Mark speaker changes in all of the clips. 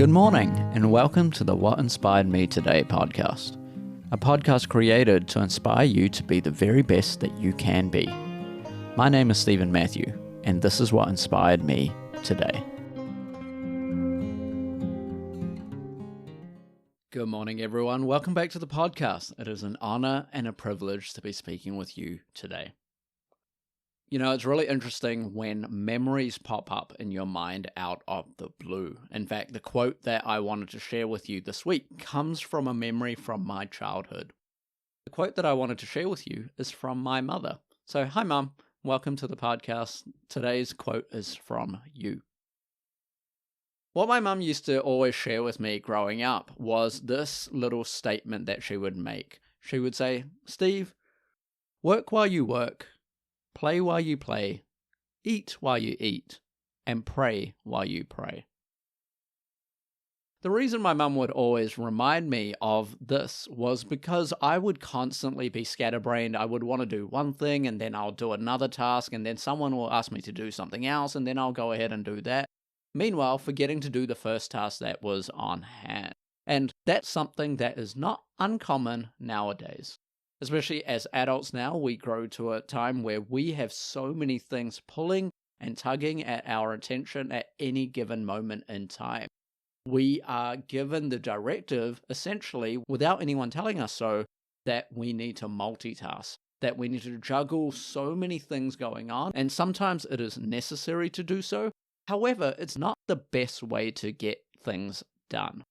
Speaker 1: Good morning, and welcome to the What Inspired Me Today podcast, a podcast created to inspire you to be the very best that you can be. My name is Stephen Matthew, and this is what inspired me today. Good morning, everyone. Welcome back to the podcast. It is an honor and a privilege to be speaking with you today. You know, it's really interesting when memories pop up in your mind out of the blue. In fact, the quote that I wanted to share with you this week comes from a memory from my childhood. The quote that I wanted to share with you is from my mother. So, hi, Mum. Welcome to the podcast. Today's quote is from you. What my mum used to always share with me growing up was this little statement that she would make. She would say, Steve, work while you work. Play while you play, eat while you eat, and pray while you pray. The reason my mum would always remind me of this was because I would constantly be scatterbrained. I would want to do one thing and then I'll do another task and then someone will ask me to do something else and then I'll go ahead and do that. Meanwhile, forgetting to do the first task that was on hand. And that's something that is not uncommon nowadays. Especially as adults now, we grow to a time where we have so many things pulling and tugging at our attention at any given moment in time. We are given the directive, essentially, without anyone telling us so, that we need to multitask, that we need to juggle so many things going on, and sometimes it is necessary to do so. However, it's not the best way to get things done.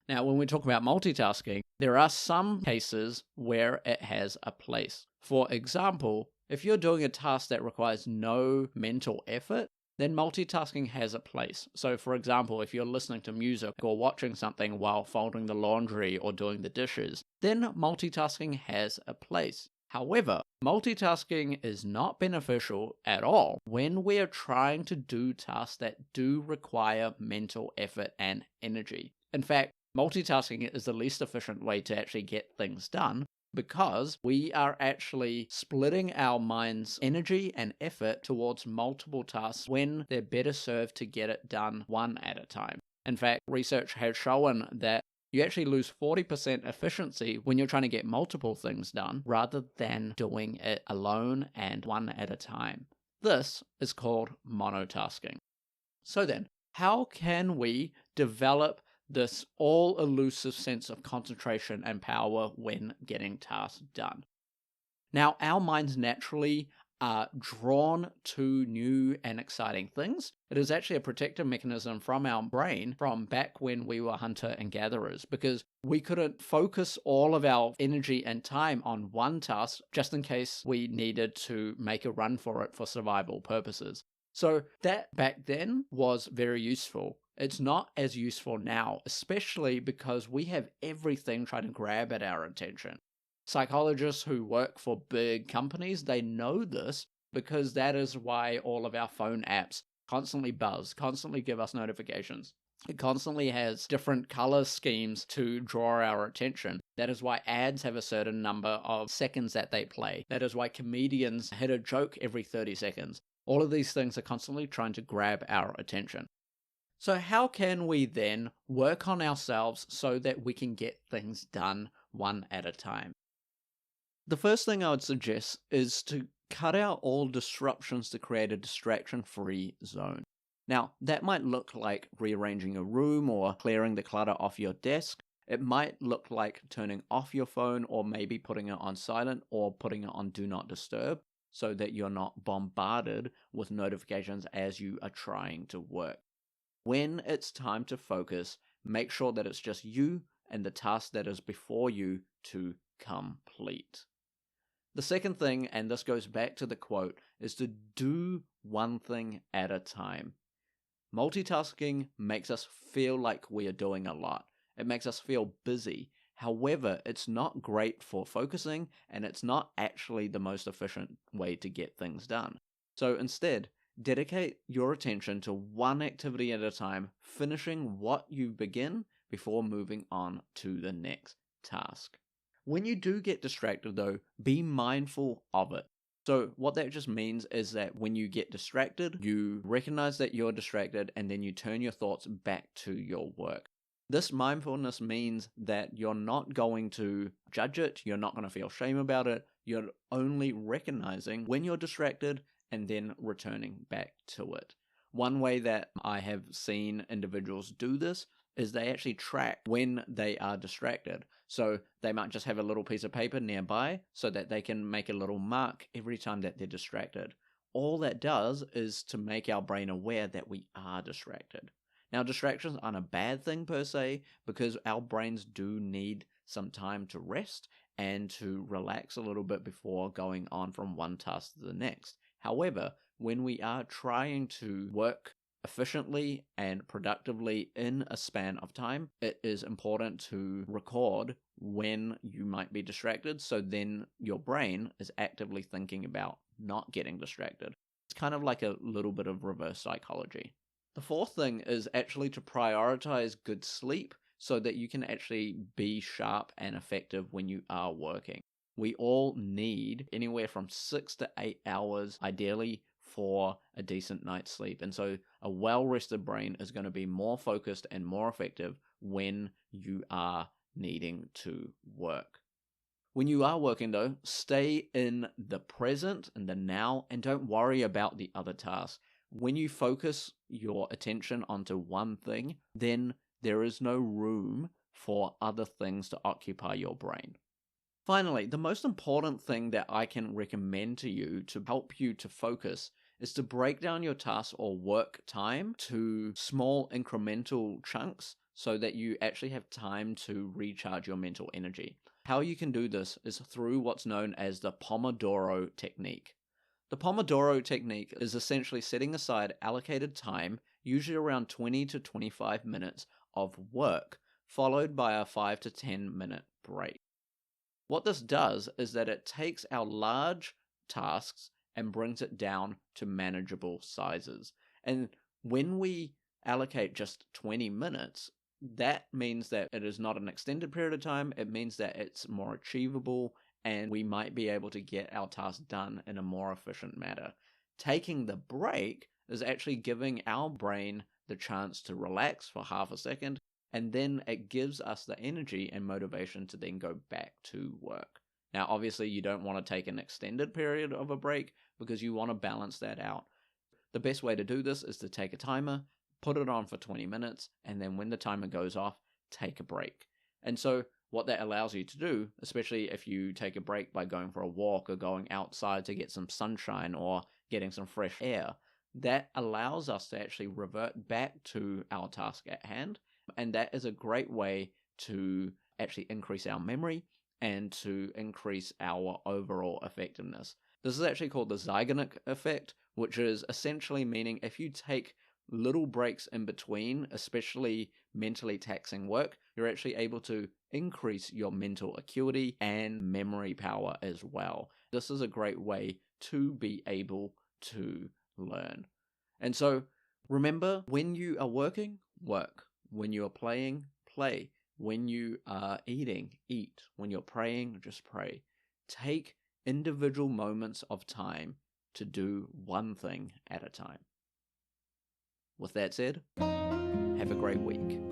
Speaker 1: Now, when we talk about multitasking, there are some cases where it has a place. For example, if you're doing a task that requires no mental effort, then multitasking has a place. So, for example, if you're listening to music or watching something while folding the laundry or doing the dishes, then multitasking has a place. However, multitasking is not beneficial at all when we are trying to do tasks that do require mental effort and energy. In fact, multitasking is the least efficient way to actually get things done because we are actually splitting our mind's energy and effort towards multiple tasks when they're better served to get it done one at a time. In fact, research has shown that you actually lose 40% efficiency when you're trying to get multiple things done rather than doing it alone and one at a time. This is called monotasking. So then, how can we develop this all-elusive sense of concentration and power when getting tasks done? Now, our minds naturally are drawn to new and exciting things. It is actually a protective mechanism from our brain from back when we were hunter and gatherers, because we couldn't focus all of our energy and time on one task just in case we needed to make a run for it for survival purposes. So that back then was very useful. It's not as useful now, especially because we have everything trying to grab at our attention. Psychologists who work for big companies, they know this because that is why all of our phone apps constantly buzz, constantly give us notifications. It constantly has different color schemes to draw our attention. That is why ads have a certain number of seconds that they play. That is why comedians hit a joke every 30 seconds. All of these things are constantly trying to grab our attention. So how can we then work on ourselves so that we can get things done one at a time? The first thing I would suggest is to cut out all disruptions to create a distraction-free zone. Now, that might look like rearranging a room or clearing the clutter off your desk. It might look like turning off your phone or maybe putting it on silent or putting it on Do Not Disturb so that you're not bombarded with notifications as you are trying to work. When it's time to focus, make sure that it's just you and the task that is before you to complete. The second thing, and this goes back to the quote, is to do one thing at a time. Multitasking makes us feel like we are doing a lot. It makes us feel busy. However, it's not great for focusing, and it's not actually the most efficient way to get things done. So instead, dedicate your attention to one activity at a time, finishing what you begin before moving on to the next task. When you do get distracted though, be mindful of it. So what that just means is that when you get distracted, you recognize that you're distracted and then you turn your thoughts back to your work. This mindfulness means that you're not going to judge it, you're not going to feel shame about it, you're only recognizing when you're distracted and then returning back to it. One way that I have seen individuals do this is they actually track when they are distracted. So they might just have a little piece of paper nearby so that they can make a little mark every time that they're distracted. All that does is to make our brain aware that we are distracted. Now, distractions aren't a bad thing per se, because our brains do need some time to rest and to relax a little bit before going on from one task to the next. However, when we are trying to work efficiently and productively in a span of time, it is important to record when you might be distracted, so then your brain is actively thinking about not getting distracted. It's kind of like a little bit of reverse psychology. The fourth thing is actually to prioritize good sleep so that you can actually be sharp and effective when you are working. We all need anywhere from 6 to 8 hours, ideally, for a decent night's sleep. And so a well-rested brain is going to be more focused and more effective when you are needing to work. When you are working though, stay in the present and the now and don't worry about the other tasks. When you focus your attention onto one thing, then there is no room for other things to occupy your brain. Finally, the most important thing that I can recommend to you to help you to focus is to break down your task or work time to small incremental chunks so that you actually have time to recharge your mental energy. How you can do this is through what's known as the Pomodoro technique. The Pomodoro technique is essentially setting aside allocated time, usually around 20 to 25 minutes of work, followed by a 5 to 10 minute break. What this does is that it takes our large tasks and brings it down to manageable sizes. And when we allocate just 20 minutes, that means that it is not an extended period of time. It means that it's more achievable and we might be able to get our task done in a more efficient manner. Taking the break is actually giving our brain the chance to relax for half a second, and then it gives us the energy and motivation to then go back to work. Now, obviously, you don't want to take an extended period of a break because you want to balance that out. The best way to do this is to take a timer, put it on for 20 minutes, and then when the timer goes off, take a break. And so what that allows you to do, especially if you take a break by going for a walk or going outside to get some sunshine or getting some fresh air, that allows us to actually revert back to our task at hand. And that is a great way to actually increase our memory and to increase our overall effectiveness. This is actually called the Zeigarnik effect, which is essentially meaning if you take little breaks in between, especially mentally taxing work, you're actually able to increase your mental acuity and memory power as well. This is a great way to be able to learn. And so remember, when you are working, work. When you are playing, play. When you are eating, eat. When you're praying, just pray. Take individual moments of time to do one thing at a time. With that said, have a great week.